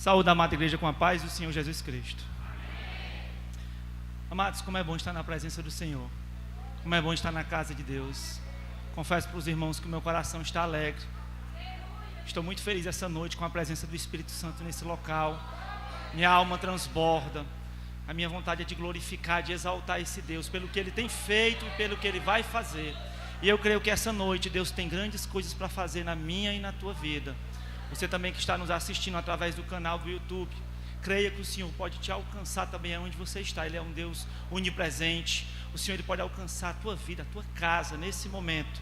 Saúde, amada igreja, com a paz do Senhor Jesus Cristo. Amados, como é bom estar na presença do Senhor. Como é bom estar na casa de Deus. Confesso para os irmãos que o meu coração está alegre. Estou muito feliz essa noite com a presença do Espírito Santo nesse local. Minha alma transborda. A minha vontade é de glorificar, de exaltar esse Deus pelo que Ele tem feito e pelo que Ele vai fazer. E eu creio que essa noite Deus tem grandes coisas para fazer na minha e na tua vida. Você também que está nos assistindo através do canal do YouTube, creia que o Senhor pode te alcançar também onde você está. Ele é um Deus onipresente. O Senhor Ele pode alcançar a tua vida, a tua casa nesse momento.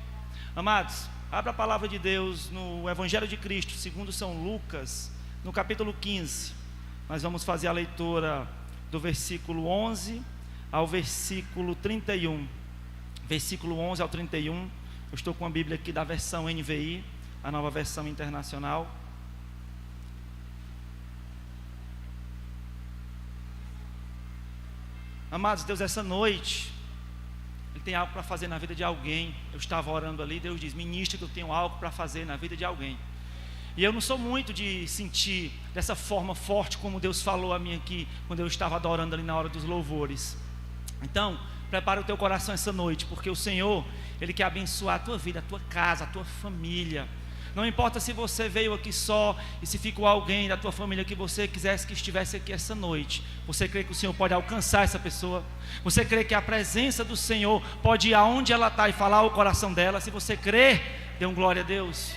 Amados, abra a palavra de Deus no Evangelho de Cristo segundo São Lucas, no capítulo 15. Nós vamos fazer a leitura do versículo 11 ao versículo 31. Versículo 11 ao 31. Eu estou com a Bíblia aqui da versão NVI, a nova versão internacional. Amados, Deus, essa noite Ele tem algo para fazer na vida de alguém. Eu estava orando ali, Deus diz: ministra que eu tenho algo para fazer na vida de alguém. E eu não sou muito de sentir dessa forma forte como Deus falou a mim aqui, quando eu estava adorando ali na hora dos louvores. Então, prepara o teu coração essa noite, porque o Senhor, Ele quer abençoar a tua vida, a tua casa, a tua família. Não importa se você veio aqui só e se ficou alguém da tua família que você quisesse que estivesse aqui essa noite. Você crê que o Senhor pode alcançar essa pessoa? Você crê que a presença do Senhor pode ir aonde ela está e falar ao coração dela? Se você crê, dê um glória a Deus.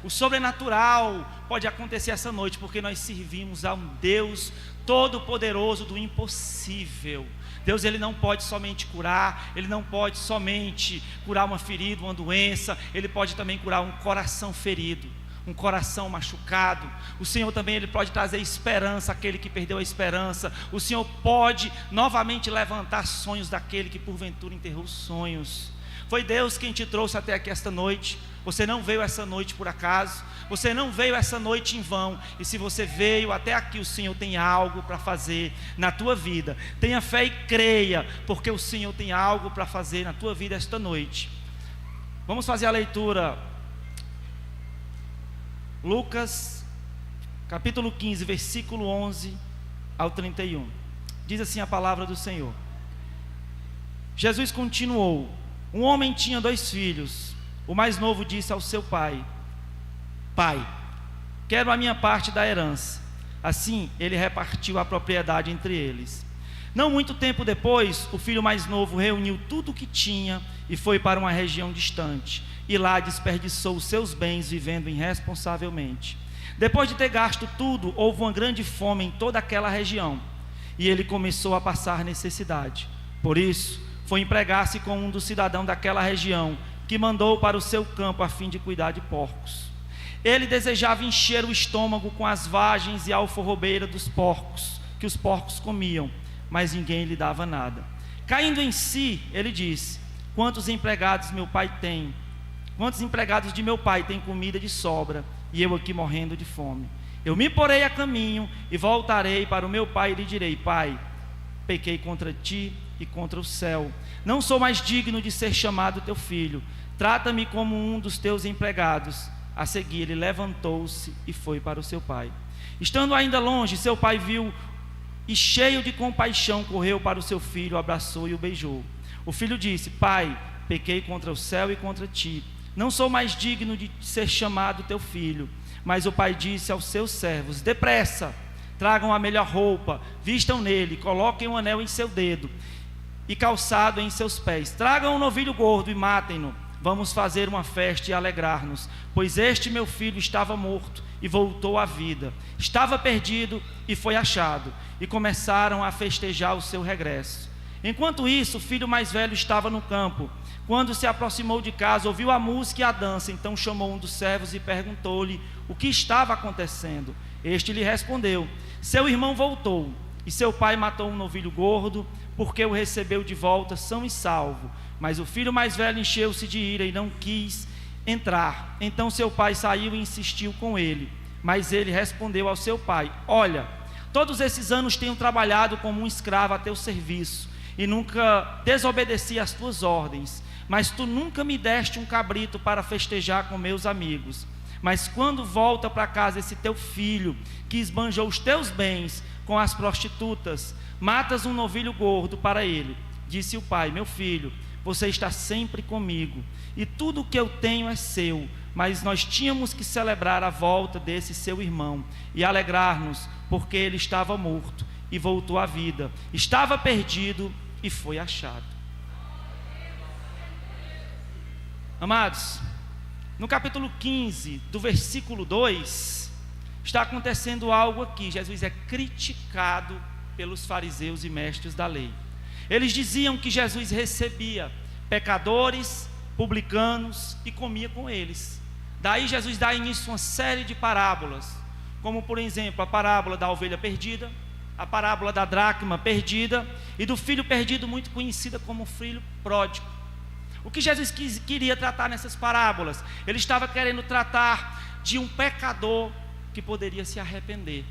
O sobrenatural pode acontecer essa noite, porque nós servimos a um Deus todo-poderoso do impossível. Deus, Ele não pode somente curar, Ele não pode somente curar uma ferida, uma doença. Ele pode também curar um coração ferido, um coração machucado. O Senhor também, Ele pode trazer esperança àquele que perdeu a esperança. O Senhor pode novamente levantar sonhos daquele que porventura enterrou sonhos. Foi Deus quem te trouxe até aqui esta noite. Você não veio essa noite por acaso. Você não veio essa noite em vão. E se você veio até aqui, o Senhor tem algo para fazer na tua vida. Tenha fé e creia, porque o Senhor tem algo para fazer na tua vida esta noite. Vamos fazer a leitura. Lucas, capítulo 15, versículo 11 ao 31. Diz assim a palavra do Senhor. Jesus continuou: um homem tinha 2 filhos. O mais novo disse ao seu pai: Pai, quero a minha parte da herança. Assim ele repartiu a propriedade entre eles. Não muito tempo depois, o filho mais novo reuniu tudo o que tinha e foi para uma região distante, e lá desperdiçou os seus bens vivendo irresponsavelmente. Depois de ter gasto tudo, houve uma grande fome em toda aquela região, e ele começou a passar necessidade. Por isso foi empregar-se com um dos cidadãos daquela região, que mandou para o seu campo a fim de cuidar de porcos. Ele desejava encher o estômago com as vagens e a alforrobeira dos porcos, que os porcos comiam, mas ninguém lhe dava nada. Caindo em si, ele disse: quantos empregados meu pai tem? Quantos empregados de meu pai têm comida de sobra, e eu aqui morrendo de fome? Eu me porei a caminho e voltarei para o meu pai e lhe direi: Pai, pequei contra ti e contra o céu. Não sou mais digno de ser chamado teu filho. Trata-me como um dos teus empregados. A seguir ele levantou-se e foi para o seu pai. Estando ainda longe, seu pai viu e, cheio de compaixão, correu para o seu filho, o abraçou e o beijou. O filho disse: Pai, pequei contra o céu e contra ti. Não sou mais digno de ser chamado teu filho. Mas o pai disse aos seus servos: depressa, tragam a melhor roupa, vistam nele, coloquem um anel em seu dedo e calçado em seus pés. Tragam um novilho gordo e matem-no. Vamos fazer uma festa e alegrar-nos, pois este meu filho estava morto e voltou à vida, estava perdido e foi achado. E começaram a festejar o seu regresso. Enquanto isso, o filho mais velho estava no campo. Quando se aproximou de casa, ouviu a música e a dança. Então chamou um dos servos e perguntou-lhe o que estava acontecendo. Este lhe respondeu: seu irmão voltou, e seu pai matou um novilho gordo, porque o recebeu de volta são e salvo. Mas o filho mais velho encheu-se de ira e não quis entrar. Então seu pai saiu e insistiu com ele. Mas ele respondeu ao seu pai: olha, todos esses anos tenho trabalhado como um escravo a teu serviço, e nunca desobedeci às tuas ordens. Mas tu nunca me deste um cabrito para festejar com meus amigos. Mas quando volta para casa esse teu filho, que esbanjou os teus bens com as prostitutas, matas um novilho gordo para ele. Disse o pai: meu filho, você está sempre comigo, e tudo o que eu tenho é seu. Mas nós tínhamos que celebrar a volta desse seu irmão e alegrar-nos, porque ele estava morto e voltou à vida, estava perdido e foi achado. Amados, no capítulo 15, do versículo 2, está acontecendo algo aqui. Jesus é criticado pelos fariseus e mestres da lei. Eles diziam que Jesus recebia pecadores, publicanos e comia com eles. Daí Jesus dá início a uma série de parábolas, como por exemplo a parábola da ovelha perdida, a parábola da dracma perdida e do filho perdido, muito conhecida como filho pródigo. O que Jesus queria tratar nessas parábolas? Ele estava querendo tratar de um pecador que poderia se arrepender.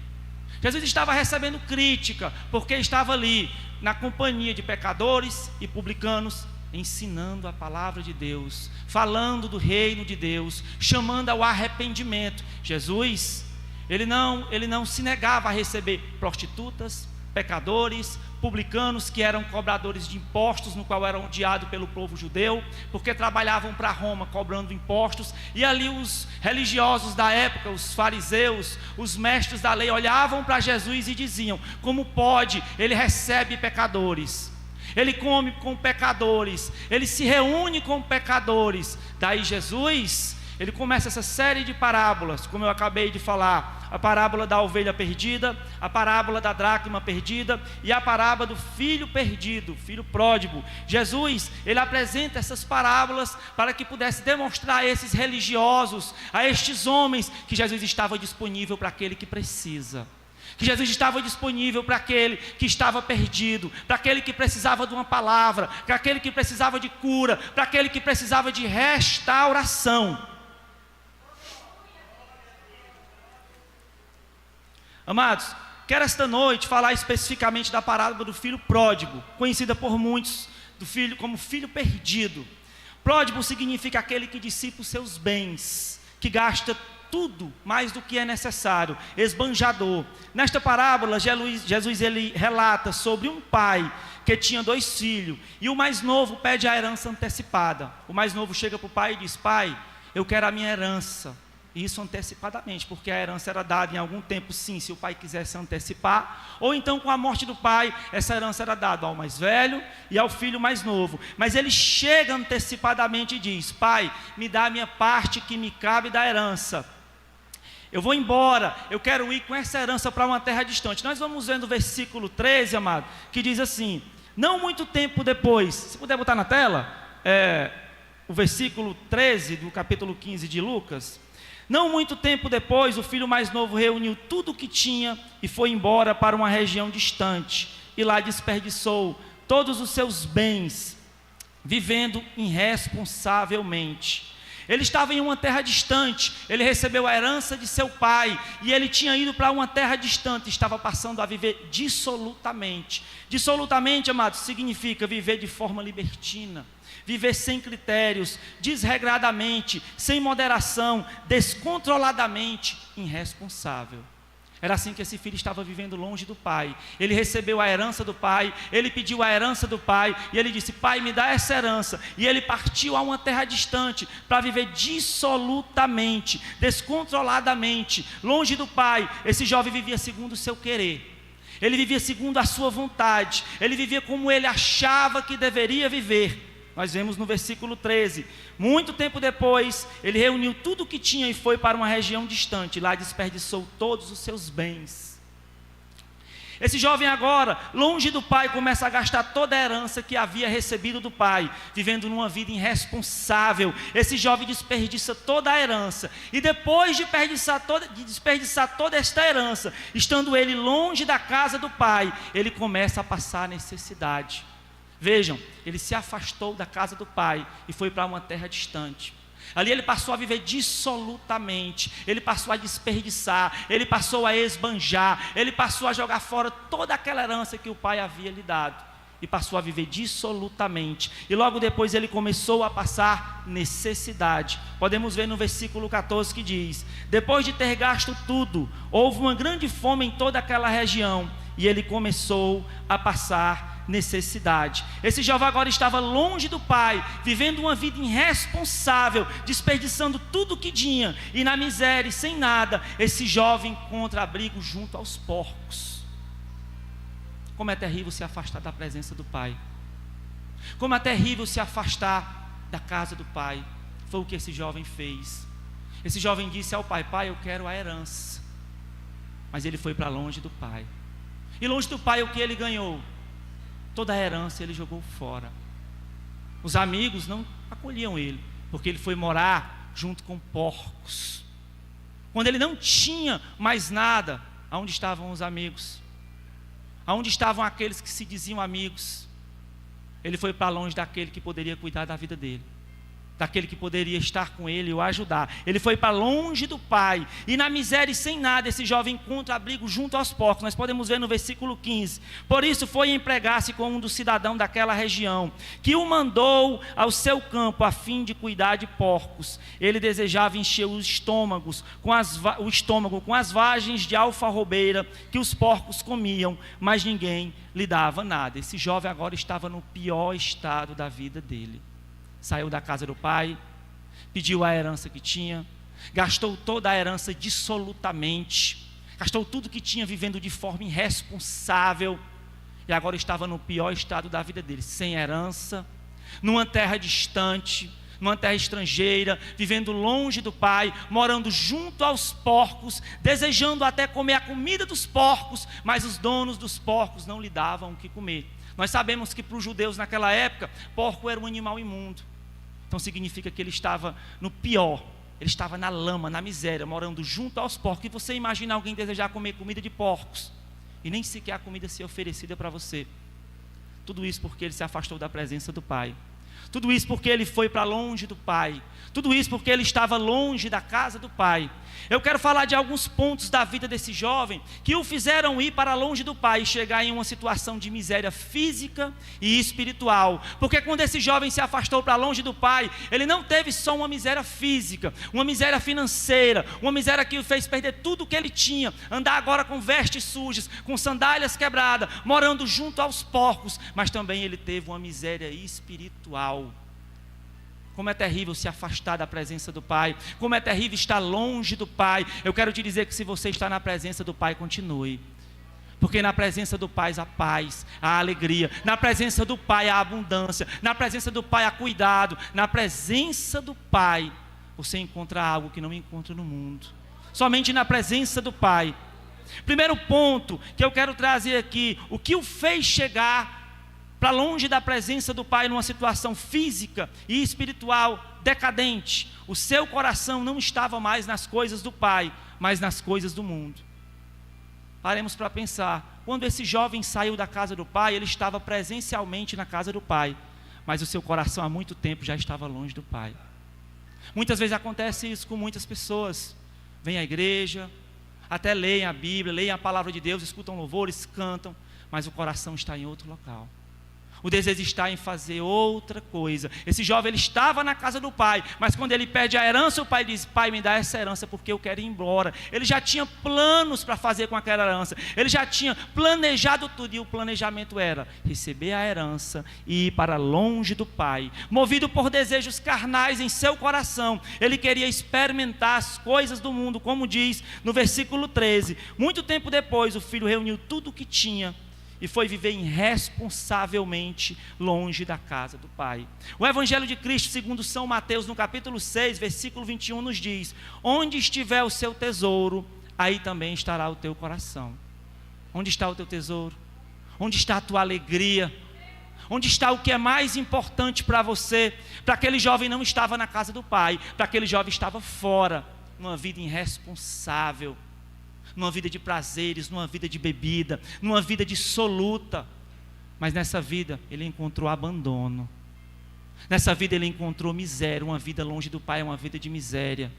Jesus estava recebendo crítica, porque estava ali na companhia de pecadores e publicanos, ensinando a palavra de Deus, falando do reino de Deus, chamando ao arrependimento. Jesus, ele não se negava a receber prostitutas, pecadores, publicanos, que eram cobradores de impostos, no qual eram odiados pelo povo judeu, porque trabalhavam para Roma cobrando impostos. E ali os religiosos da época, os fariseus, os mestres da lei, olhavam para Jesus e diziam: como pode? Ele recebe pecadores, ele come com pecadores, ele se reúne com pecadores. Daí Jesus, ele começa essa série de parábolas, como eu acabei de falar: a parábola da ovelha perdida, a parábola da dracma perdida e a parábola do filho perdido, filho pródigo. Jesus, ele apresenta essas parábolas para que pudesse demonstrar a esses religiosos, a estes homens, que Jesus estava disponível para aquele que precisa, que Jesus estava disponível para aquele que estava perdido, para aquele que precisava de uma palavra, para aquele que precisava de cura, para aquele que precisava de restauração. Amados, quero esta noite falar especificamente da parábola do filho pródigo, conhecida por muitos como filho perdido. Pródigo significa aquele que dissipa os seus bens, que gasta tudo mais do que é necessário, esbanjador. Nesta parábola, Jesus ele relata sobre um pai que tinha 2 filhos, e o mais novo pede a herança antecipada. O mais novo chega para o pai e diz: pai, eu quero a minha herança. Isso antecipadamente, porque a herança era dada em algum tempo, sim, se o pai quisesse antecipar, ou então com a morte do pai, essa herança era dada ao mais velho e ao filho mais novo. Mas ele chega antecipadamente e diz: pai, me dá a minha parte que me cabe da herança. Eu vou embora, eu quero ir com essa herança para uma terra distante. Nós vamos vendo o versículo 13, amado, que diz assim: não muito tempo depois, se puder botar na tela, o versículo 13 do capítulo 15 de Lucas. Não muito tempo depois, o filho mais novo reuniu tudo o que tinha e foi embora para uma região distante, e lá desperdiçou todos os seus bens, vivendo irresponsavelmente. Ele estava em uma terra distante, ele recebeu a herança de seu pai, e ele tinha ido para uma terra distante, estava passando a viver dissolutamente. Dissolutamente, amados, significa viver de forma libertina, viver sem critérios, desregradamente, sem moderação, descontroladamente, irresponsável. Era assim que esse filho estava vivendo longe do pai. Ele recebeu a herança do pai, ele pediu a herança do pai, e ele disse: pai, me dá essa herança. E ele partiu a uma terra distante, para viver dissolutamente, descontroladamente, longe do pai. Esse jovem vivia segundo o seu querer, ele vivia segundo a sua vontade, ele vivia como ele achava que deveria viver. Nós vemos no versículo 13: muito tempo depois, ele reuniu tudo o que tinha e foi para uma região distante. Lá desperdiçou todos os seus bens. Esse jovem agora, longe do pai, começa a gastar toda a herança que havia recebido do pai, vivendo numa vida irresponsável. Esse jovem desperdiça toda a herança, e depois de desperdiçar toda esta herança, estando ele longe da casa do pai, ele começa a passar necessidade. Vejam, ele se afastou da casa do pai e foi para uma terra distante. Ali ele passou a viver dissolutamente, ele passou a desperdiçar, ele passou a esbanjar, ele passou a jogar fora toda aquela herança que o pai havia lhe dado. e passou a viver dissolutamente. E logo depois ele começou a passar necessidade. Podemos ver no versículo 14 que diz: depois de ter gasto tudo, houve uma grande fome em toda aquela região, e ele começou a passar necessidade. Esse jovem agora estava longe do pai, vivendo uma vida irresponsável, desperdiçando tudo o que tinha, e na miséria e sem nada, esse jovem encontra abrigo junto aos porcos. Como é terrível se afastar da presença do pai. Como é terrível se afastar da casa do pai. Foi o que esse jovem fez. Esse jovem disse ao pai: pai, eu quero a herança. Mas ele foi para longe do pai. E longe do pai, o que ele ganhou? Toda a herança ele jogou fora. Os amigos não acolhiam ele, porque ele foi morar junto com porcos. Quando ele não tinha mais nada, aonde estavam os amigos? Aonde estavam aqueles que se diziam amigos? Ele foi para longe daquele que poderia cuidar da vida dele, daquele que poderia estar com ele e o ajudar. Ele foi para longe do pai, e na miséria e sem nada, esse jovem encontra abrigo junto aos porcos. Nós podemos ver no versículo 15: por isso foi empregar-se com um dos cidadãos daquela região, que o mandou ao seu campo a fim de cuidar de porcos. Ele desejava encher o estômago com as vagens de alfarrobeira que os porcos comiam, mas ninguém lhe dava nada. Esse jovem agora estava no pior estado da vida dele. Saiu da casa do pai, pediu a herança que tinha, gastou toda a herança dissolutamente, gastou tudo que tinha vivendo de forma irresponsável, e agora estava no pior estado da vida dele, sem herança, numa terra distante, numa terra estrangeira, vivendo longe do pai, morando junto aos porcos, desejando até comer a comida dos porcos, mas os donos dos porcos não lhe davam o que comer. Nós sabemos que para os judeus naquela época, porco era um animal imundo. Então significa que ele estava no pior, ele estava na lama, na miséria, morando junto aos porcos. E você imagina alguém desejar comer comida de porcos, e nem sequer a comida ser oferecida para você. Tudo isso porque ele se afastou da presença do pai. Tudo isso porque ele foi para longe do pai. Tudo isso porque ele estava longe da casa do pai. Eu quero falar de alguns pontos da vida desse jovem que o fizeram ir para longe do pai e chegar em uma situação de miséria física e espiritual. Porque quando esse jovem se afastou para longe do pai, ele não teve só uma miséria física, uma miséria financeira, uma miséria que o fez perder tudo o que ele tinha, andar agora com vestes sujas, com sandálias quebradas, morando junto aos porcos, mas também ele teve uma miséria espiritual. Como é terrível se afastar da presença do pai. Como é terrível estar longe do pai. Eu quero te dizer que se você está na presença do pai, continue. Porque na presença do pai há paz, há alegria. Na presença do pai há abundância. Na presença do pai há cuidado. Na presença do pai você encontra algo que não encontra no mundo. Somente na presença do pai. Primeiro ponto que eu quero trazer aqui: o que o fez chegar para longe da presença do pai numa situação física e espiritual decadente. O seu coração não estava mais nas coisas do pai, mas nas coisas do mundo. Paremos para pensar. Quando esse jovem saiu da casa do pai, ele estava presencialmente na casa do pai, mas o seu coração há muito tempo já estava longe do pai. Muitas vezes acontece isso com muitas pessoas. Vêm à igreja, até leem a Bíblia, leem a palavra de Deus, escutam louvores, cantam, mas o coração está em outro local. O desejo está em fazer outra coisa. Esse jovem, ele estava na casa do pai, mas quando ele pede a herança, o pai diz: pai, me dá essa herança porque eu quero ir embora. Ele já tinha planos para fazer com aquela herança. Ele já tinha planejado tudo, e o planejamento era receber a herança e ir para longe do pai. Movido por desejos carnais em seu coração, ele queria experimentar as coisas do mundo, como diz no versículo 13. Muito tempo depois, o filho reuniu tudo o que tinha e foi viver irresponsavelmente longe da casa do pai. O Evangelho de Cristo, segundo São Mateus, no capítulo 6, versículo 21, nos diz: onde estiver o seu tesouro, aí também estará o teu coração. Onde está o teu tesouro? Onde está a tua alegria? Onde está o que é mais importante para você? Para aquele jovem não estava na casa do pai, para aquele jovem estava fora, numa vida irresponsável, numa vida de prazeres, numa vida de bebida, numa vida dissoluta. Mas nessa vida ele encontrou abandono. Nessa vida ele encontrou miséria. Uma vida longe do pai é uma vida de miséria.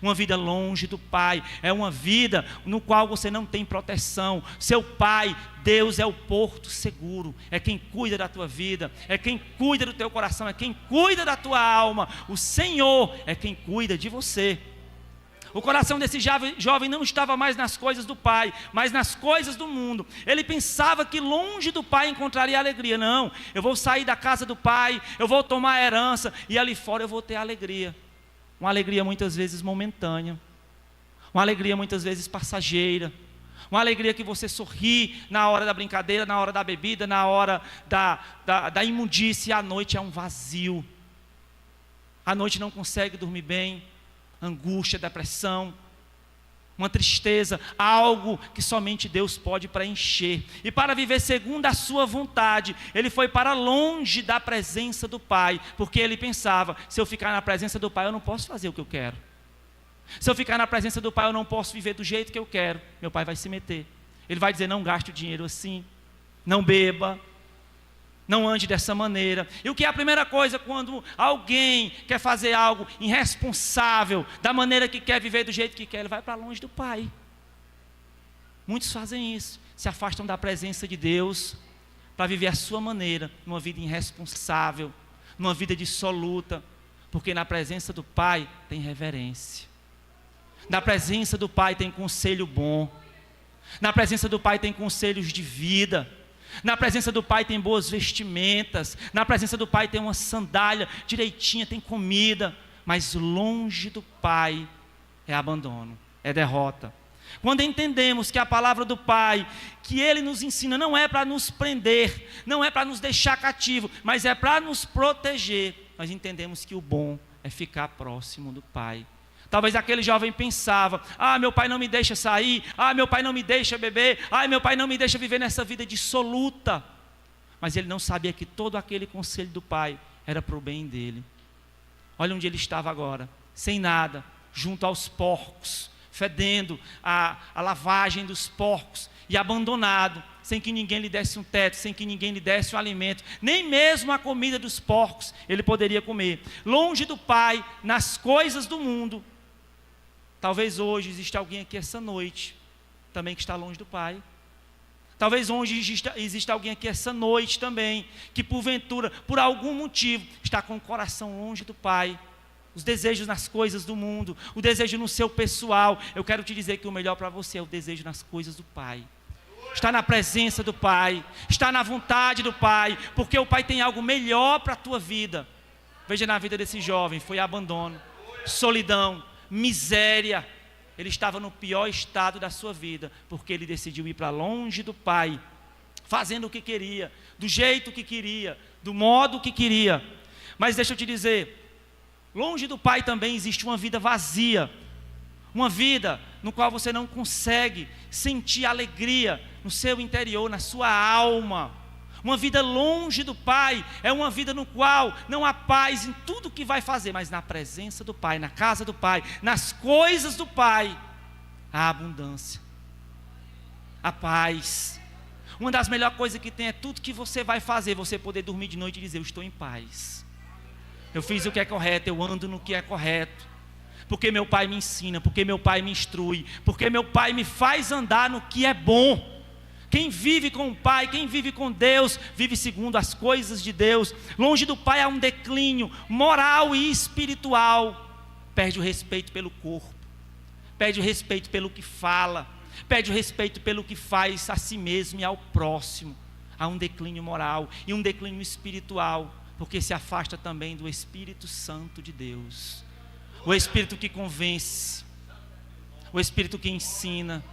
Uma vida longe do Pai é uma vida no qual você não tem proteção. Seu Pai, Deus, é o porto seguro, é quem cuida da tua vida, é quem cuida do teu coração, é quem cuida da tua alma. O Senhor é quem cuida de você. O coração desse jovem não estava mais nas coisas do Pai, mas nas coisas do mundo. Ele pensava que longe do Pai encontraria alegria. Não, eu vou sair da casa do Pai, eu vou tomar a herança, e ali fora eu vou ter alegria. Uma alegria muitas vezes momentânea, uma alegria muitas vezes passageira, uma alegria que você sorri na hora da brincadeira, na hora da bebida, na hora da imundície, e à noite é um vazio. À noite não consegue dormir bem, angústia, depressão, uma tristeza, algo que somente Deus pode preencher. E para viver segundo a sua vontade, ele foi para longe da presença do Pai, porque ele pensava: se eu ficar na presença do Pai, eu não posso fazer o que eu quero. Se eu ficar na presença do Pai, eu não posso viver do jeito que eu quero. Meu Pai vai se meter. Ele vai dizer: não gaste o dinheiro assim, não beba, não ande dessa maneira. E o que é a primeira coisa quando alguém quer fazer algo irresponsável, da maneira que quer, viver do jeito que quer? Ele vai para longe do Pai. Muitos fazem isso, se afastam da presença de Deus para viver a sua maneira, numa vida irresponsável, numa vida dissoluta, porque na presença do Pai tem reverência, na presença do Pai tem conselho bom, na presença do Pai tem conselhos de vida, na presença do Pai tem boas vestimentas, na presença do Pai tem uma sandália direitinha, tem comida. Mas longe do Pai é abandono, é derrota. Quando entendemos que a palavra do Pai, que Ele nos ensina, não é para nos prender, não é para nos deixar cativo, mas é para nos proteger, nós entendemos que o bom é ficar próximo do Pai. Talvez aquele jovem pensava: ah, meu pai não me deixa sair, ah, meu pai não me deixa beber, ah, meu pai não me deixa viver nessa vida dissoluta. Mas ele não sabia que todo aquele conselho do Pai era para o bem dele. Olha onde ele estava agora, sem nada, junto aos porcos, fedendo a lavagem dos porcos, e abandonado, sem que ninguém lhe desse um teto, sem que ninguém lhe desse um alimento, nem mesmo a comida dos porcos ele poderia comer. Longe do Pai, nas coisas do mundo. Talvez hoje exista alguém aqui essa noite, também que está longe do Pai. Talvez hoje exista alguém aqui essa noite também, que porventura, por algum motivo, está com o coração longe do Pai. Os desejos nas coisas do mundo, o desejo no seu pessoal. Eu quero te dizer que o melhor para você é o desejo nas coisas do Pai. Está na presença do Pai, está na vontade do Pai, porque o Pai tem algo melhor para a tua vida. Veja na vida desse jovem, foi abandono, solidão, miséria. Ele estava no pior estado da sua vida, porque ele decidiu ir para longe do Pai, fazendo o que queria, do jeito que queria, do modo que queria. Mas deixa eu te dizer, longe do Pai também existe uma vida vazia, uma vida no qual você não consegue sentir alegria no seu interior, na sua alma. Uma vida longe do Pai é uma vida no qual não há paz em tudo que vai fazer, mas na presença do Pai, na casa do Pai, nas coisas do Pai, há abundância, há paz. Uma das melhores coisas que tem é tudo que você vai fazer, você poder dormir de noite e dizer: eu estou em paz, eu fiz o que é correto, eu ando no que é correto, porque meu Pai me ensina, porque meu Pai me instrui, porque meu Pai me faz andar no que é bom. Quem vive com o Pai, quem vive com Deus, vive segundo as coisas de Deus. Longe do Pai há um declínio moral e espiritual. Perde o respeito pelo corpo, perde o respeito pelo que fala, perde o respeito pelo que faz a si mesmo e ao próximo. Há um declínio moral e um declínio espiritual, porque se afasta também do Espírito Santo de Deus. O Espírito que convence, o Espírito que ensina.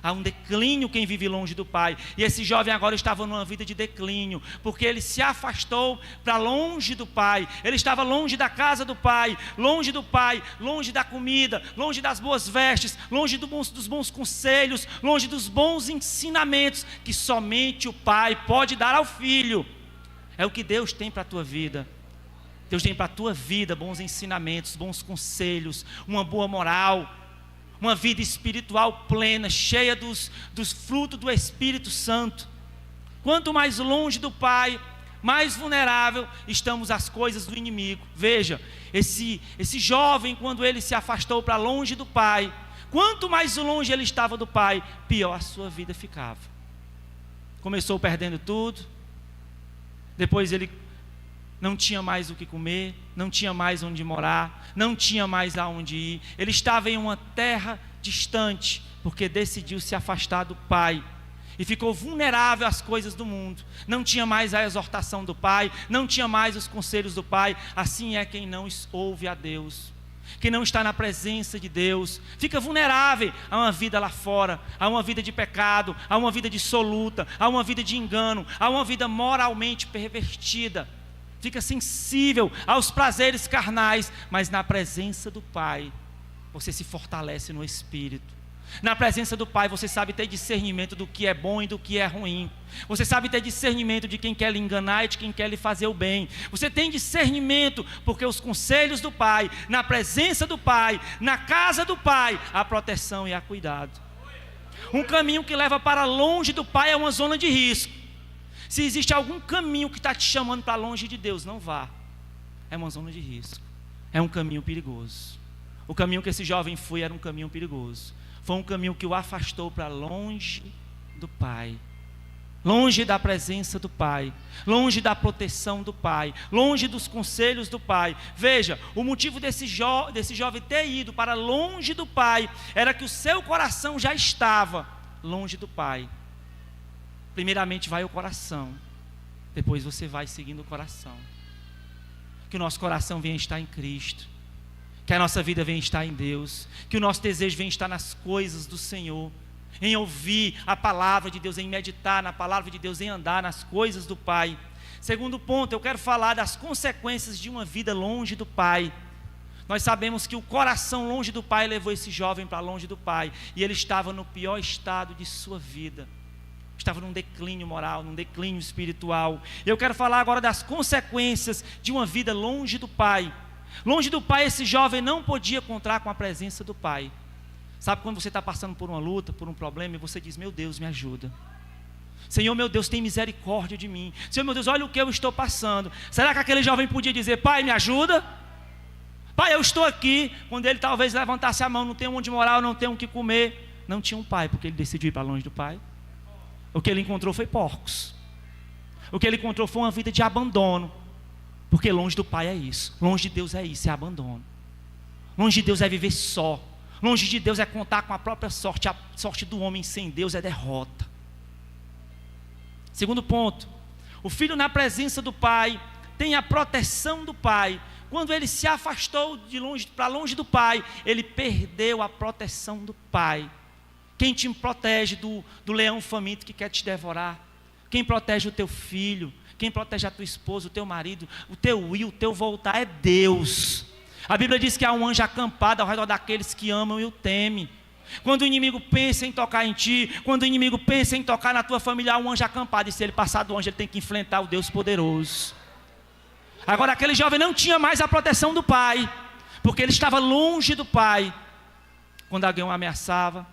Há um declínio quem vive longe do Pai. E esse jovem agora estava numa vida de declínio, porque ele se afastou para longe do Pai. Ele estava longe da casa do Pai, longe da comida, longe das boas vestes, longe dos bons conselhos, longe dos bons ensinamentos que somente o Pai pode dar ao filho. É o que Deus tem para a tua vida. Deus tem para a tua vida bons ensinamentos, bons conselhos, uma boa moral, uma vida espiritual plena, cheia dos frutos do Espírito Santo. Quanto mais longe do Pai, mais vulnerável estamos às coisas do inimigo. Veja, esse jovem, quando ele se afastou para longe do pai, quanto mais longe ele estava do pai, pior a sua vida ficava. Começou perdendo tudo, depois ele não tinha mais o que comer, não tinha mais onde morar, não tinha mais aonde ir. Ele estava em uma terra distante, porque decidiu se afastar do pai. E ficou vulnerável às coisas do mundo. Não tinha mais a exortação do pai, não tinha mais os conselhos do pai. Assim é quem não ouve a Deus, quem não está na presença de Deus, fica vulnerável a uma vida lá fora, a uma vida de pecado, a uma vida dissoluta, a uma vida de engano, a uma vida moralmente pervertida. Fica sensível aos prazeres carnais, mas na presença do pai, você se fortalece no espírito. Na presença do pai, você sabe ter discernimento do que é bom e do que é ruim. Você sabe ter discernimento de quem quer lhe enganar e de quem quer lhe fazer o bem. Você tem discernimento, porque os conselhos do pai, na presença do pai, na casa do pai, há proteção e há cuidado. Um caminho que leva para longe do pai é uma zona de risco. Se existe algum caminho que está te chamando para longe de Deus, não vá. É uma zona de risco. É um caminho perigoso. O caminho que esse jovem foi era um caminho perigoso. Foi um caminho que o afastou para longe do pai, longe da presença do pai, longe da proteção do pai, longe dos conselhos do pai. Veja, o motivo desse jovem ter ido para longe do pai era que o seu coração já estava longe do pai. Primeiramente vai o coração, depois você vai seguindo o coração. Que o nosso coração venha estar em Cristo, que a nossa vida venha estar em Deus, que o nosso desejo venha estar nas coisas do Senhor, em ouvir a palavra de Deus, em meditar na palavra de Deus, em andar nas coisas do Pai. Segundo ponto, eu quero falar das consequências de uma vida longe do Pai. Nós sabemos que o coração longe do Pai levou esse jovem para longe do Pai, e ele estava no pior estado de sua vida. Estava num declínio moral, num declínio espiritual. Eu quero falar agora das consequências de uma vida longe do Pai. Longe do pai, esse jovem não podia contar com a presença do pai. Sabe quando você está passando por uma luta, por um problema, e você diz: meu Deus, me ajuda. Senhor, meu Deus, tem misericórdia de mim. Senhor, meu Deus, olha o que eu estou passando. Será que aquele jovem podia dizer: pai, me ajuda? Pai, eu estou aqui. Quando ele talvez levantasse a mão, não tem onde morar, não tem o que comer. Não tinha um pai, porque ele decidiu ir para longe do pai. O que ele encontrou foi porcos. O que ele encontrou foi uma vida de abandono. Porque longe do pai é isso, longe de Deus é isso, é abandono. Longe de Deus é viver só. Longe de Deus é contar com a própria sorte. A sorte do homem sem Deus é derrota. Segundo ponto, o filho na presença do pai tem a proteção do pai. Quando ele se afastou de longe, para longe do pai, ele perdeu a proteção do pai. Quem te protege do leão faminto que quer te devorar? Quem protege o teu filho? Quem protege a tua esposa, o teu marido, o teu ir, o teu voltar é Deus. A Bíblia diz que há um anjo acampado ao redor daqueles que amam e o temem. Quando o inimigo pensa em tocar em ti, quando o inimigo pensa em tocar na tua família, há um anjo acampado. E se ele passar do anjo, ele tem que enfrentar o Deus poderoso. Agora aquele jovem não tinha mais a proteção do pai, porque ele estava longe do pai. Quando alguém o ameaçava,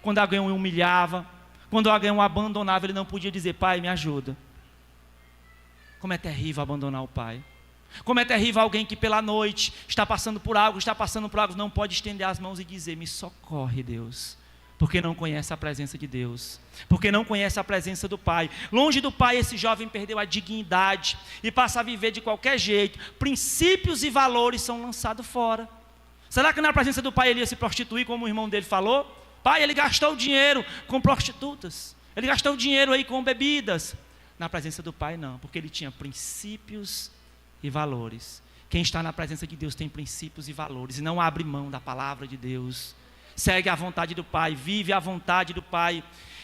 quando alguém o humilhava, quando alguém o abandonava, ele não podia dizer: pai, me ajuda. Como é terrível abandonar o pai. Como é terrível alguém que pela noite está passando por algo, não pode estender as mãos e dizer: me socorre, Deus. Porque não conhece a presença de Deus, porque não conhece a presença do pai. Longe do pai, esse jovem perdeu a dignidade e passa a viver de qualquer jeito. Princípios e valores são lançados fora. Será que na presença do pai ele ia se prostituir, como o irmão dele falou? Pai, ele gastou dinheiro com prostitutas, ele gastou dinheiro aí com bebidas. Na presença do pai não, porque ele tinha princípios e valores. Quem está na presença de Deus tem princípios e valores, e não abre mão da palavra de Deus. Segue a vontade do pai, vive a vontade do pai.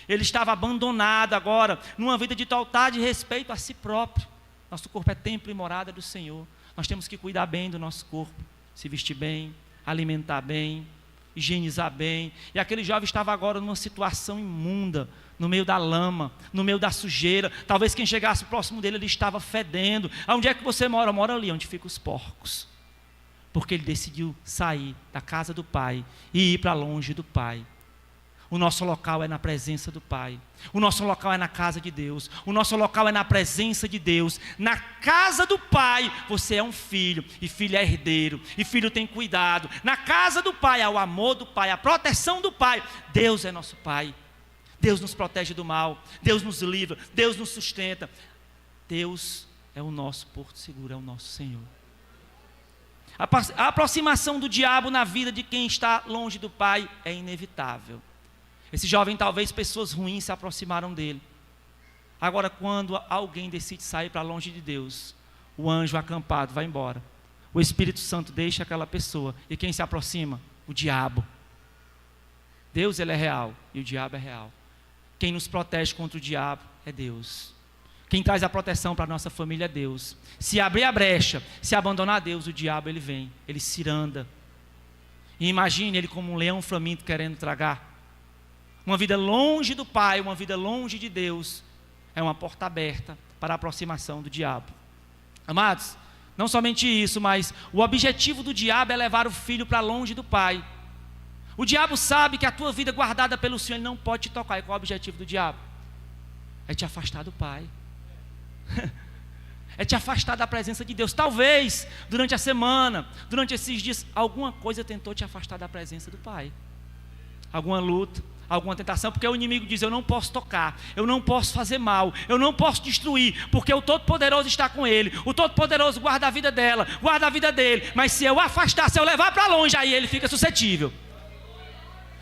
Ele estava abandonado agora, numa vida de total de respeito a si próprio. Nosso corpo é templo e morada do Senhor. Nós temos que cuidar bem do nosso corpo, se vestir bem, alimentar bem, higienizar bem. E aquele jovem estava agora numa situação imunda, no meio da lama, no meio da sujeira. Talvez quem chegasse próximo dele, ele estava fedendo. Onde é que você mora? Mora ali, onde ficam os porcos. Porque ele decidiu sair da casa do pai e ir para longe do pai. O nosso local é na presença do Pai. O nosso local é na casa de Deus. O nosso local é na presença de Deus. Na casa do Pai, você é um filho. E filho é herdeiro. E filho tem cuidado. Na casa do Pai, há o amor do Pai, a proteção do Pai. Deus é nosso Pai. Deus nos protege do mal. Deus nos livra. Deus nos sustenta. Deus é o nosso porto seguro, é o nosso Senhor. A aproximação do diabo na vida de quem está longe do Pai é inevitável. Esse jovem, talvez pessoas ruins se aproximaram dele. Agora, quando alguém decide sair para longe de Deus, o anjo acampado vai embora. O Espírito Santo deixa aquela pessoa. E quem se aproxima? O diabo. Deus, ele é real e o diabo é real. Quem nos protege contra o diabo é Deus. Quem traz a proteção para a nossa família é Deus. Se abrir a brecha, se abandonar Deus, o diabo ele vem, ele ciranda. E imagine ele como um leão faminto querendo tragar. Uma vida longe do Pai, uma vida longe de Deus, é uma porta aberta para a aproximação do diabo. Amados, não somente isso, mas o objetivo do diabo é levar o filho para longe do Pai. O diabo sabe que a tua vida guardada pelo Senhor, ele não pode te tocar. E qual é o objetivo do diabo? É te afastar do Pai. É te afastar da presença de Deus. Talvez, durante a semana, durante esses dias, alguma coisa tentou te afastar da presença do Pai. Alguma luta, alguma tentação, porque o inimigo diz, eu não posso tocar, eu não posso fazer mal, eu não posso destruir, porque o Todo-Poderoso está com ele, o Todo-Poderoso guarda a vida dela, guarda a vida dele, mas se eu afastar, se eu levar para longe, aí ele fica suscetível,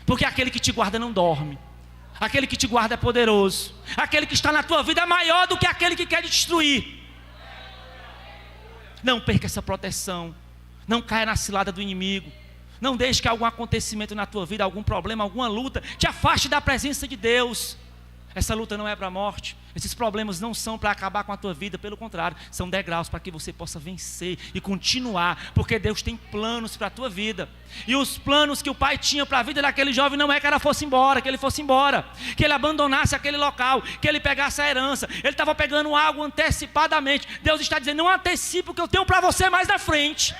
porque aquele que te guarda não dorme, aquele que te guarda é poderoso, aquele que está na tua vida é maior do que aquele que quer te destruir. Não perca essa proteção, não caia na cilada do inimigo. Não deixe que algum acontecimento na tua vida, algum problema, alguma luta, te afaste da presença de Deus. Essa luta não é para a morte. Esses problemas não são para acabar com a tua vida. Pelo contrário, são degraus para que você possa vencer e continuar. Porque Deus tem planos para a tua vida. E os planos que o Pai tinha para a vida daquele jovem não é que ela fosse embora, que ele fosse embora, que ele abandonasse aquele local, que ele pegasse a herança. Ele estava pegando algo antecipadamente. Deus está dizendo, não antecipe o que eu tenho para você mais na frente.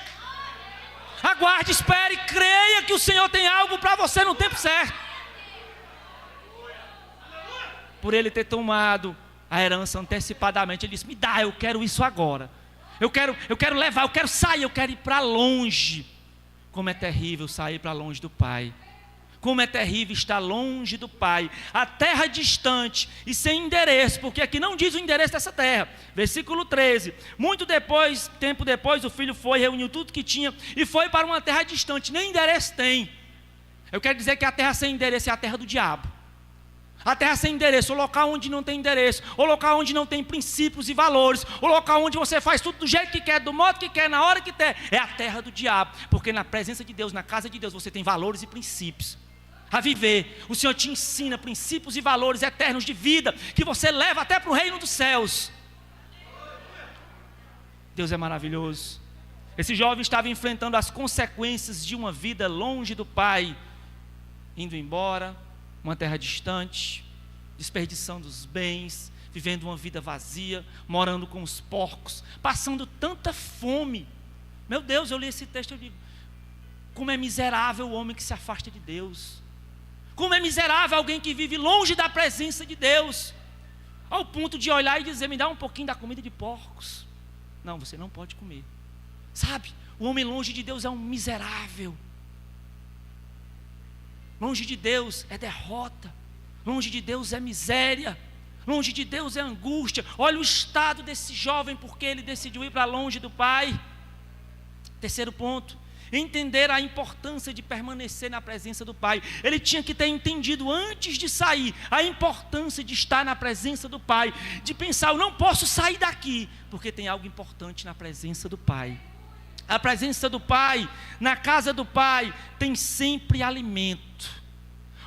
Aguarde, espere, creia que o Senhor tem algo para você no tempo certo. Por ele ter tomado a herança antecipadamente, ele disse, me dá, eu quero isso agora. Eu quero levar, eu quero sair, eu quero ir para longe. Como é terrível sair para longe do Pai. Como é terrível estar longe do Pai, a terra distante e sem endereço, porque aqui não diz o endereço dessa terra. Versículo 13, tempo depois, o filho foi, reuniu tudo que tinha e foi para uma terra distante, nem endereço tem. Eu quero dizer que a terra sem endereço é a terra do diabo. A terra sem endereço, o local onde não tem endereço, o local onde não tem princípios e valores, o local onde você faz tudo do jeito que quer, do modo que quer, na hora que quer, é a terra do diabo, porque na presença de Deus, na casa de Deus, você tem valores e princípios a viver. O Senhor te ensina princípios e valores eternos de vida, que você leva até para o reino dos céus. Deus é maravilhoso. Esse jovem estava enfrentando as consequências de uma vida longe do Pai, indo embora, uma terra distante, desperdiçando os bens, vivendo uma vida vazia, morando com os porcos, passando tanta fome. Meu Deus, eu li esse texto e digo, como é miserável o homem que se afasta de Deus. Como é miserável alguém que vive longe da presença de Deus, ao ponto de olhar e dizer, me dá um pouquinho da comida de porcos. Não, você não pode comer. Sabe, o homem longe de Deus é um miserável. Longe de Deus é derrota. Longe de Deus é miséria. Longe de Deus é angústia. Olha o estado desse jovem, porque ele decidiu ir para longe do Pai. Terceiro ponto, entender a importância de permanecer na presença do Pai. Ele tinha que ter entendido antes de sair a importância de estar na presença do Pai, de pensar, eu não posso sair daqui, porque tem algo importante na presença do Pai. A presença do Pai, na casa do Pai, tem sempre alimento.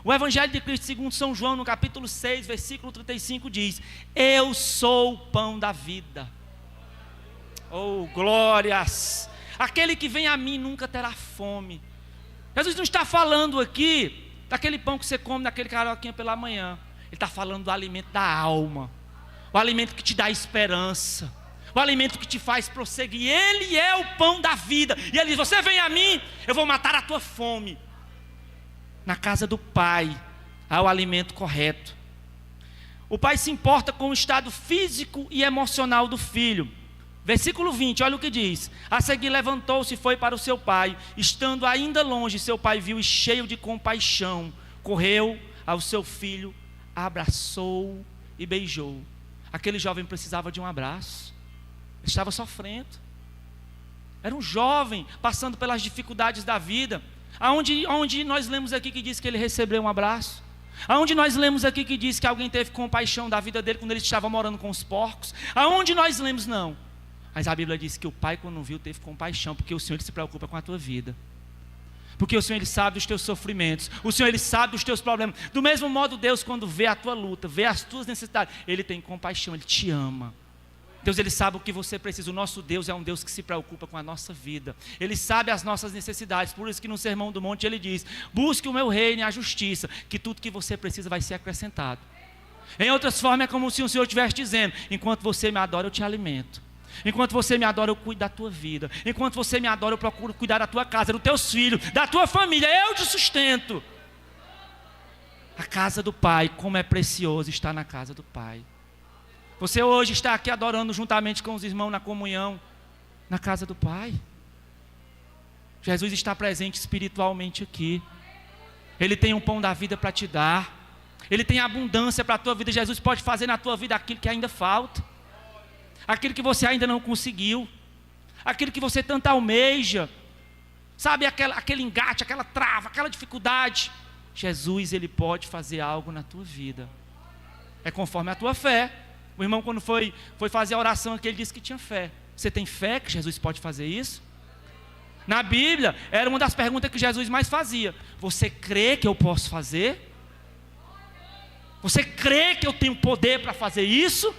O Evangelho de Cristo segundo São João, no capítulo 6, versículo 35 diz, eu sou o pão da vida. Oh, glórias! Aquele que vem a mim nunca terá fome. Jesus não está falando aqui daquele pão que você come naquele caroquinha pela manhã. Ele está falando do alimento da alma, o alimento que te dá esperança, o alimento que te faz prosseguir. Ele é o pão da vida. E ele diz, você vem a mim, eu vou matar a tua fome. Na casa do Pai, ao alimento correto. O pai se importa com o estado físico e emocional do filho. Versículo 20, olha o que diz. A seguir levantou-se e foi para o seu pai. Estando ainda longe, seu pai viu e cheio de compaixão, correu ao seu filho, abraçou e beijou. Aquele jovem precisava de um abraço. Ele estava sofrendo. Era um jovem passando pelas dificuldades da vida. Aonde nós lemos aqui que diz que ele recebeu um abraço? Aonde nós lemos aqui que diz que alguém teve compaixão da vida dele quando ele estava morando com os porcos? Aonde nós lemos? Não. Mas a Bíblia diz que o pai, quando viu, teve compaixão, porque o Senhor ele se preocupa com a tua vida. Porque o Senhor ele sabe dos teus sofrimentos, o Senhor ele sabe dos teus problemas. Do mesmo modo, Deus, quando vê a tua luta, vê as tuas necessidades, Ele tem compaixão, Ele te ama. Deus ele sabe o que você precisa. O nosso Deus é um Deus que se preocupa com a nossa vida. Ele sabe as nossas necessidades. Por isso que no Sermão do Monte ele diz: busque o meu reino e a justiça, que tudo que você precisa vai ser acrescentado. Em outras formas é como se o Senhor estivesse dizendo: enquanto você me adora eu te alimento, enquanto você me adora eu cuido da tua vida, enquanto você me adora eu procuro cuidar da tua casa, dos teus filhos, da tua família, eu te sustento. A casa do Pai, como é precioso estar na casa do Pai. Você hoje está aqui adorando juntamente com os irmãos na comunhão, na casa do Pai. Jesus está presente espiritualmente aqui. Ele tem um pão da vida para te dar. Ele tem abundância para a tua vida. Jesus pode fazer na tua vida aquilo que ainda falta, aquilo que você ainda não conseguiu, aquilo que você tanto almeja, sabe, aquele engate, aquela trava, aquela dificuldade. Jesus, Ele pode fazer algo na tua vida. É conforme a tua fé. O irmão, quando foi fazer a oração aqui, ele disse que tinha fé. Você tem fé que Jesus pode fazer isso? Na Bíblia, era uma das perguntas que Jesus mais fazia: você crê que eu posso fazer? Você crê que eu tenho poder para fazer isso?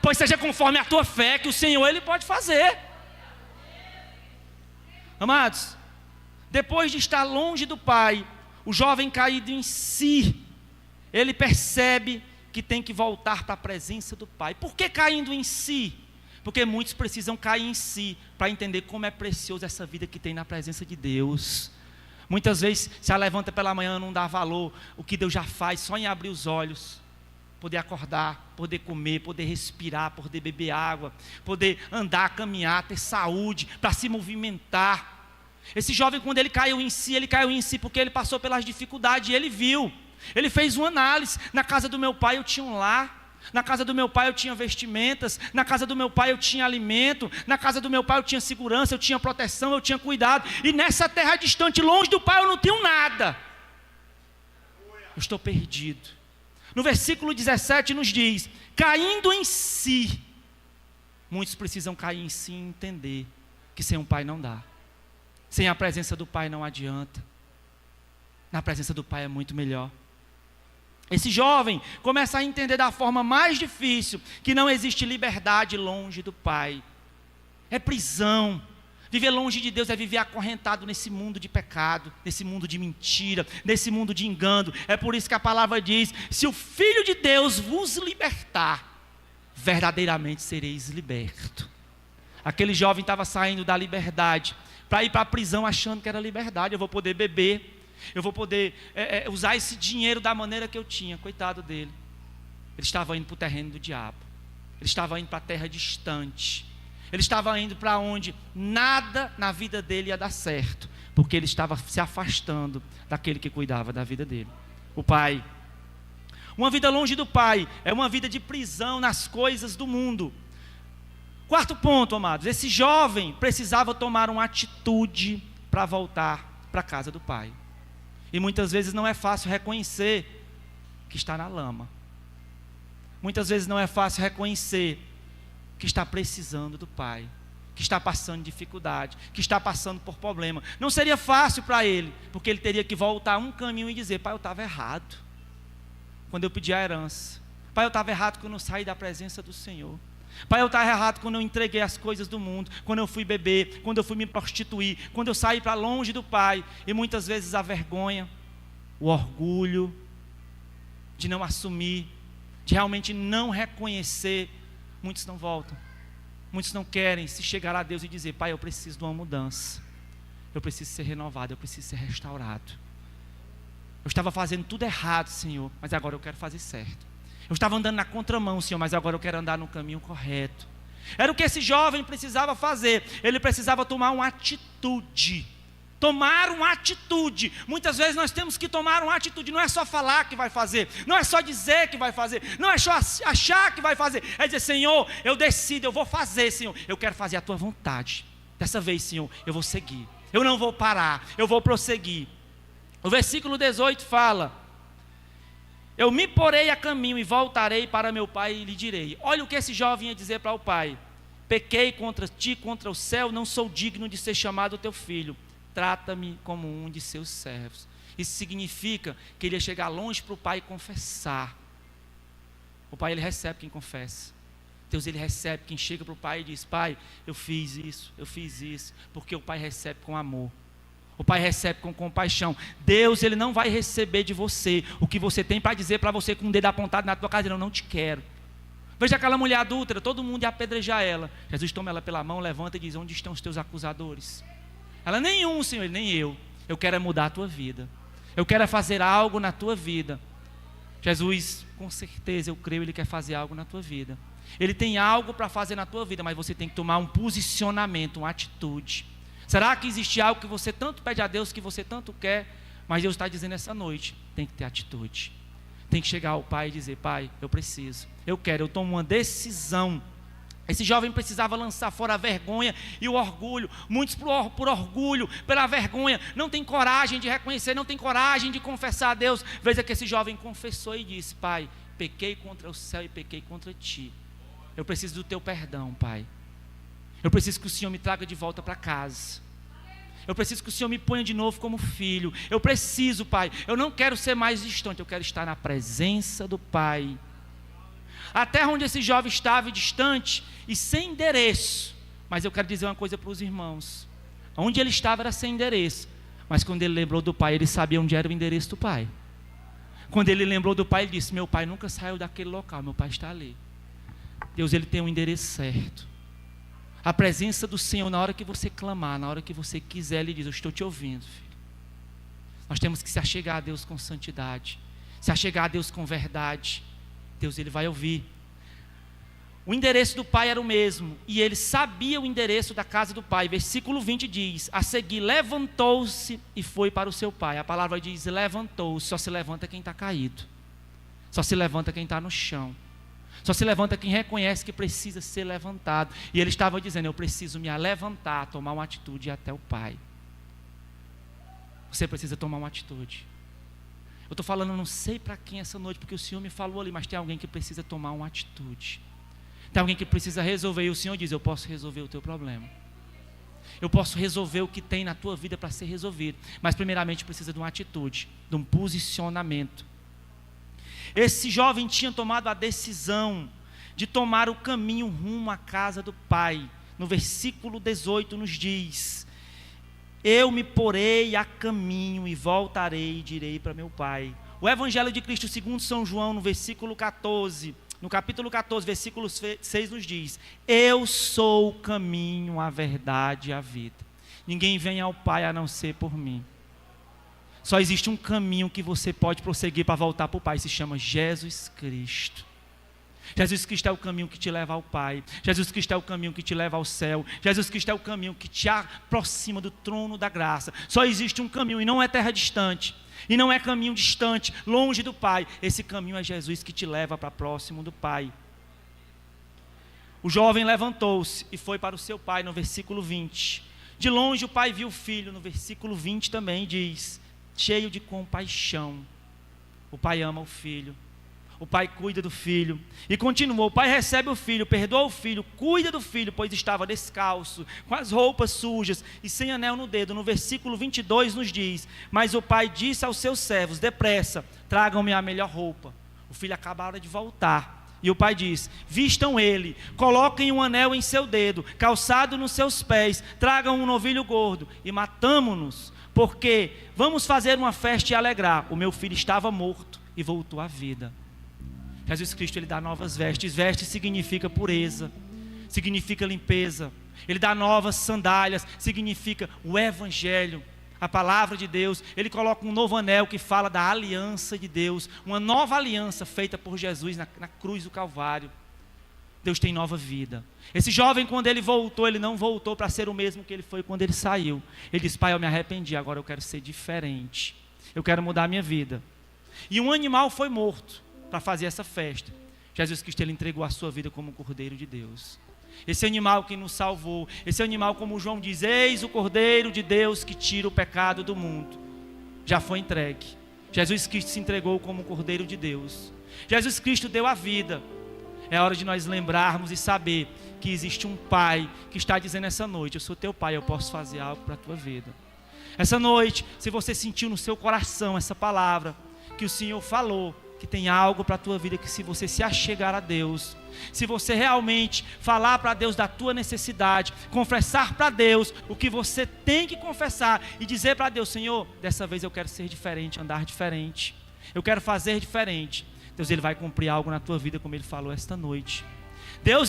Pois seja conforme a tua fé, que o Senhor Ele pode fazer. Amados, depois de estar longe do Pai, o jovem caído em si, ele percebe que tem que voltar para a presença do Pai. Por que caindo em si? Porque muitos precisam cair em si para entender como é precioso essa vida que tem na presença de Deus. Muitas vezes se levanta pela manhã, não dá valor o que Deus já faz, só em abrir os olhos, poder acordar, poder comer, poder respirar, poder beber água, poder andar, caminhar, ter saúde, para se movimentar. Esse jovem, quando ele caiu em si porque ele passou pelas dificuldades e ele viu. Ele fez uma análise: na casa do meu pai eu tinha um lar, na casa do meu pai eu tinha vestimentas, na casa do meu pai eu tinha alimento, na casa do meu pai eu tinha segurança, eu tinha proteção, eu tinha cuidado, e nessa terra distante, longe do pai, eu não tenho nada. Eu estou perdido. No versículo 17 nos diz: caindo em si. Muitos precisam cair em si e entender que sem um pai não dá, sem a presença do pai não adianta. Na presença do pai é muito melhor. Esse jovem começa a entender da forma mais difícil que não existe liberdade longe do Pai. É prisão. Viver longe de Deus é viver acorrentado nesse mundo de pecado, nesse mundo de mentira, nesse mundo de engano. É por isso que a palavra diz: se o Filho de Deus vos libertar, verdadeiramente sereis libertos. Aquele jovem estava saindo da liberdade para ir para a prisão achando que era liberdade. Eu vou poder beber, eu vou poder usar esse dinheiro da maneira que eu tinha. Coitado dele. Ele estava indo para o terreno do diabo. Ele estava indo para a terra distante. Ele estava indo para onde nada na vida dele ia dar certo, porque ele estava se afastando daquele que cuidava da vida dele, o Pai. Uma vida longe do Pai é uma vida de prisão nas coisas do mundo. Quarto ponto, amados: esse jovem precisava tomar uma atitude para voltar para a casa do Pai. E muitas vezes não é fácil reconhecer que está na lama. Muitas vezes não é fácil reconhecer que está precisando do Pai, que está passando dificuldade, que está passando por problema. Não seria fácil para ele, porque ele teria que voltar um caminho e dizer: pai, eu estava errado quando eu pedi a herança. Pai, eu estava errado quando eu saí da presença do Senhor. Pai, eu estava errado quando eu entreguei as coisas do mundo, quando eu fui beber, quando eu fui me prostituir, quando eu saí para longe do Pai. E muitas vezes a vergonha, o orgulho de não assumir, de realmente não reconhecer, muitos não voltam. Muitos não querem se chegar a Deus e dizer: pai, eu preciso de uma mudança, eu preciso ser renovado, eu preciso ser restaurado, Eu estava fazendo tudo errado, Senhor, mas agora eu quero fazer certo. Eu estava andando na contramão, Senhor, mas agora eu quero andar no caminho correto. Era o que esse jovem precisava fazer. Ele precisava tomar uma atitude. Tomar uma atitude. Muitas vezes nós temos que tomar uma atitude. Não é só falar que vai fazer, não é só dizer que vai fazer, não é só achar que vai fazer. É dizer, Senhor, eu decido, eu vou fazer, Senhor. Eu quero fazer a tua vontade. Dessa vez, Senhor, eu vou seguir. Eu não vou parar, eu vou prosseguir. O versículo 18 fala: eu me porei a caminho e voltarei para meu pai e lhe direi. Olha o que esse jovem ia dizer para o pai: pequei contra ti, contra o céu, não sou digno de ser chamado teu filho. Trata-me como um de seus servos. Isso significa que ele ia chegar longe para o pai confessar. O pai, ele recebe quem confessa. Deus, ele recebe quem chega para o pai e diz: pai, eu fiz isso, porque o pai recebe com amor. O pai recebe com compaixão. Deus, ele não vai receber de você o que você tem para dizer para você com o dedo apontado na tua cara: eu não te quero. Veja aquela mulher adúltera, todo mundo ia apedrejar ela. Jesus toma ela pela mão, levanta e diz: onde estão os teus acusadores? Ela: nenhum, Senhor, nem eu. Eu quero é mudar a tua vida. Eu quero é fazer algo na tua vida. Jesus, com certeza, eu creio, ele quer fazer algo na tua vida. Ele tem algo para fazer na tua vida, mas você tem que tomar um posicionamento, uma atitude. Será que existe algo que você tanto pede a Deus, que você tanto quer, mas Deus está dizendo essa noite: tem que ter atitude. Tem que chegar ao pai e dizer: pai, eu preciso, eu quero, eu tomo uma decisão. Esse jovem precisava lançar fora a vergonha e o orgulho. Muitos por orgulho, pela vergonha, não tem coragem de reconhecer, não tem coragem de confessar a Deus. Veja que esse jovem confessou e disse: pai, pequei contra o céu e pequei contra ti. Eu preciso do teu perdão, pai. Eu preciso que o Senhor me traga de volta para casa. Eu preciso que o Senhor me ponha de novo como filho. Eu preciso, pai. Eu não quero ser mais distante, eu quero estar na presença do pai. A terra onde esse jovem estava distante e sem endereço. Mas eu quero dizer uma coisa para os irmãos: onde ele estava era sem endereço, mas quando ele lembrou do pai, ele sabia onde era o endereço do pai. Quando ele lembrou do pai, ele disse: meu pai nunca saiu daquele local, meu pai está ali. Deus, ele tem um endereço certo. A presença do Senhor, na hora que você clamar, na hora que você quiser, ele diz: eu estou te ouvindo, filho. Nós temos que se achegar a Deus com santidade, se achegar a Deus com verdade. Deus, ele vai ouvir. O endereço do pai era o mesmo, e ele sabia o endereço da casa do pai. Versículo 20 diz: a seguir levantou-se e foi para o seu pai. A palavra diz levantou-se. Só se levanta quem está caído, só se levanta quem está no chão, só se levanta quem reconhece que precisa ser levantado. E ele estava dizendo: eu preciso me levantar, tomar uma atitude e ir até o pai. Você precisa tomar uma atitude. Eu estou falando, não sei para quem essa noite, porque o Senhor me falou ali, mas tem alguém que precisa tomar uma atitude. Tem alguém que precisa resolver, e o Senhor diz: eu posso resolver o teu problema. Eu posso resolver o que tem na tua vida para ser resolvido, mas primeiramente precisa de uma atitude, de um posicionamento. Esse jovem tinha tomado a decisão de tomar o caminho rumo à casa do pai. No versículo 18 nos diz: eu me porei a caminho e voltarei e direi para meu pai. O Evangelho de Cristo segundo São João, no versículo 14, no capítulo 14, versículo 6 nos diz: eu sou o caminho, a verdade e a vida. Ninguém vem ao Pai a não ser por mim. Só existe um caminho que você pode prosseguir para voltar para o Pai, se chama Jesus Cristo. Jesus Cristo é o caminho que te leva ao Pai. Jesus Cristo é o caminho que te leva ao céu. Jesus Cristo é o caminho que te aproxima do trono da graça. Só existe um caminho, e não é terra distante, e não é caminho distante, longe do Pai. Esse caminho é Jesus que te leva para próximo do Pai. O jovem levantou-se e foi para o seu pai, no versículo 20. De longe o pai viu o filho, no versículo 20 também diz: cheio de compaixão. O pai ama o filho, o pai cuida do filho. E continuou: o pai recebe o filho, perdoa o filho, cuida do filho, pois estava descalço, com as roupas sujas e sem anel no dedo. No versículo 22 nos diz: mas o pai disse aos seus servos: depressa, tragam-me a melhor roupa. O filho acabara de voltar, e o pai diz: vistam ele, coloquem um anel em seu dedo, calçado nos seus pés, tragam um novilho gordo e matamo-nos, porque vamos fazer uma festa e alegrar. O meu filho estava morto e voltou à vida. Jesus Cristo, ele dá novas vestes. Vestes significa pureza, significa limpeza. Ele dá novas sandálias, significa o Evangelho, a palavra de Deus, ele coloca um novo anel que fala da aliança de Deus, uma nova aliança feita por Jesus na cruz do Calvário. Deus tem nova vida. Esse jovem, quando ele voltou, ele não voltou para ser o mesmo que ele foi quando ele saiu. Ele disse: pai, eu me arrependi, agora eu quero ser diferente, eu quero mudar a minha vida. E um animal foi morto para fazer essa festa. Jesus Cristo, ele entregou a sua vida como Cordeiro de Deus. Esse animal que nos salvou, esse animal, como João diz, eis o Cordeiro de Deus que tira o pecado do mundo, já foi entregue. Jesus Cristo se entregou como Cordeiro de Deus. Jesus Cristo deu a vida. É hora de nós lembrarmos e saber que existe um Pai que está dizendo essa noite: eu sou teu Pai, eu posso fazer algo para a tua vida. Essa noite, se você sentiu no seu coração essa palavra, que o Senhor falou, que tem algo para a tua vida, que se você se achegar a Deus, se você realmente falar para Deus da tua necessidade, confessar para Deus o que você tem que confessar e dizer para Deus: Senhor, dessa vez eu quero ser diferente, andar diferente, eu quero fazer diferente. Deus, ele vai cumprir algo na tua vida, como ele falou esta noite. Deus